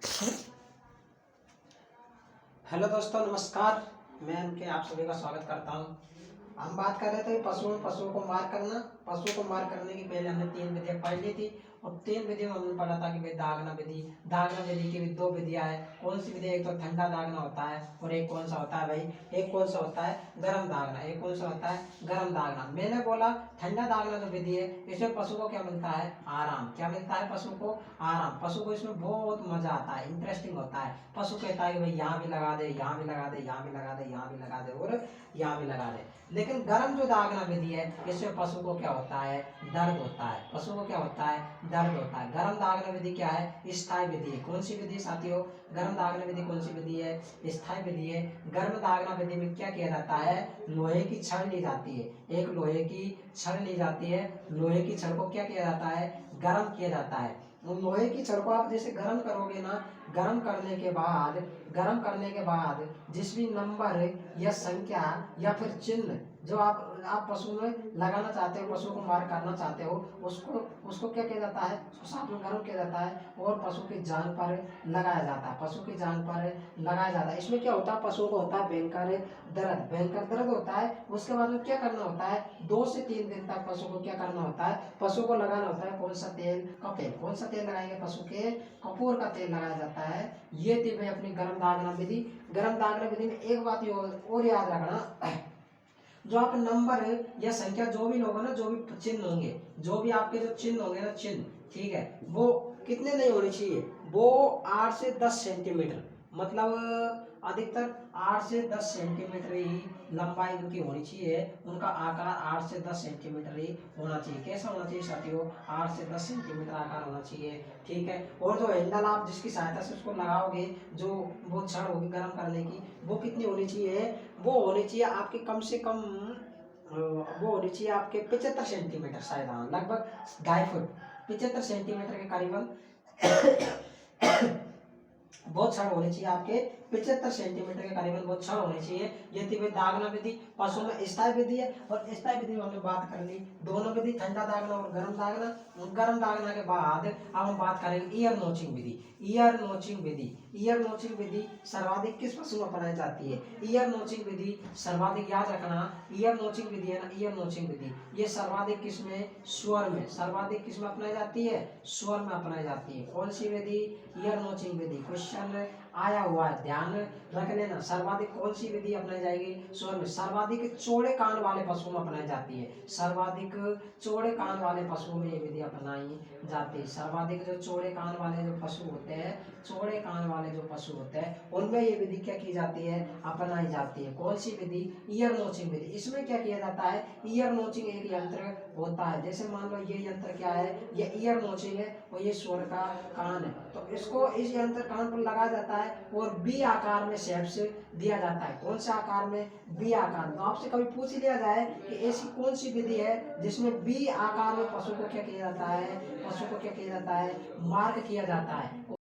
Hello दोस्तों, नमस्कार। मैं उनके आप सभी का स्वागत करता हूं। हम बात कर रहे थे पशुओं को मार करना। पशुओं को मार करने की पहले हमने 3 विधियां पढ़ ली थी और 3 विधियों में हमने पढ़ा था कि भाई दागना विधि की भी 2 विधियां है। कौन सी विधि? एक तो ठंडा दागना होता है और एक कौन सा होता है भाई? एक कौन सा होता है? गर्म दागना। एक कौन सा होता है? गर्म दागना। मैंने बोला ठंडा दागना जो विधि है, इसमें पशु को क्या मिलता है? आराम। क्या मिलता है पशु को? आराम। पशु को इसमें बहुत मजा आता है, इंटरेस्टिंग होता है। पशु कहता है कि भाई यहाँ भी लगा दे, यहाँ भी लगा दे, यहाँ भी लगा दे, यहाँ भी लगा दे और यहाँ भी लगा दे। लेकिन गर्म जो दागना विधि है, इसमें पशु को क्या होता है? दर्द होता है। पशु को क्या होता है? दर्द होता है। गर्म दागना विधि क्या है? स्थायी विधि है। कौन सी विधि साथियों? गर्म दागना विधि कौन सी विधि है? स्थायी विधि है। गर्म दागना विधि में क्या किया जाता है? लोहे की छड़ ली जाती है। एक लोहे की छड़ ली जाती है। लोहे की छड़ को क्या किया जाता है? गर्म किया जाता है। लोहे की छड़ को आप जैसे गर्म करोगे ना, गर्म करने के बाद जिस भी नंबर या संख्या या फिर चिन्ह जो आप पशु में लगाना चाहते हो, पशु को मार करना चाहते हो, उसको उसको क्या किया जाता है? उसको साथ में गर्म किया जाता है और पशु की जान पर लगाया जाता है। पशु की जान पर लगाया जाता है। इसमें क्या होता है? पशु को होता है भयंकर दर्द होता है। उसके बाद में क्या करना होता है? 2 से 3 दिन तक पशु को क्या करना होता है? पशु को लगाना होता है कौन सा तेल? कपेल। कौन सा तेल लगाएंगे पशु के? कपूर का तेल लगाया जाता है। ये थी भाई अपनी गर्म दागना विधि। गर्म दागना विधि में एक बात और याद रखना, जो आप नंबर या संख्या जो भी लोगे ना, जो भी चिन्ह होंगे, जो भी आपके जो चिन्ह होंगे ना, चिन्ह, ठीक है, वो कितने नहीं होने चाहिए? वो 8 से 10 सेंटीमीटर, मतलब अधिकतर 8 से 10 सेंटीमीटर ही लंबाई उनकी होनी चाहिए। उनका आकार 8 से 10 सेंटीमीटर ही होना चाहिए। कैसा होना चाहिए साथियों? 8 से 10 सेंटीमीटर आकार होना चाहिए, ठीक है। और जो हैंडल आप जिसकी सहायता से उसको लगाओगे, जो वो छड़ होगी गर्म करने की, वो कितनी होनी चाहिए? वो होनी चाहिए आपके कम से कम वो होनी चाहिए आपके 75 सेंटीमीटर, शायद, हाँ, लगभग 2.5 फुट, 75 सेंटीमीटर के करीबन बहुत छड़ होनी चाहिए आपके 75 सेंटीमीटर के करीबन बहुत छड़ होनी चाहिए। ये थी भाई दागना विधि। पशु में स्थायी विधि है और स्थायी विधि में हमने बात कर ली दोनों विधि, ठंडा दागना और गर्म दागना। गर्म दागना के बाद अब हम बात करेंगे ईयर नोचिंग विधि। ईयर नोचिंग विधि सर्वाधिक किस पशु में अपनाई जाती है? ईयर नोचिंग विधि सर्वाधिक, याद रखना, ईयर नोचिंग विधि है ना, ईयर नोचिंग विधि ये सर्वाधिक किसमें? सुअर में। सर्वाधिक किसमें अपनाई जाती है? सुअर में अपनाई जाती है। कौन सी विधि? ईयर नोचिंग विधि। क्वेश्चन आया हुआ है, ध्यान रख लेना। सर्वाधिक कौन सी विधि अपनाई जाएगी? सुअर में। सर्वाधिक चौड़े कान वाले पशुओं में अपनाई जाती है। सर्वाधिक चौड़े कान वाले पशुओं में ये विधि अपनाई जाती है। सर्वाधिक जो चौड़े कान वाले जो पशु होते हैं, चौड़े कान वाले जो पशु होते हैं, उनमें ये विधि क्या की जाती है? अपनाई जाती है। कौन सी विधि? ईयर नोचिंग विधि। इसमें क्या किया जाता है? ईयर नोचिंग एक यंत्र होता है। जैसे मान लो ये यंत्र क्या है? ये ईयर नोचिंग है और ये सुअर का कान है। तो इसको इस यंत्र कान पर लगाया जाता है और बी आकार में शेप्स दिया जाता है। कौन से आकार में? बी आकार में। तो आपसे कभी पूछ लिया जाए कि ऐसी कौन सी विधि है जिसमें बी आकार में पशु को क्या किया जाता है? पशु को क्या किया जाता है? मार्क किया जाता है।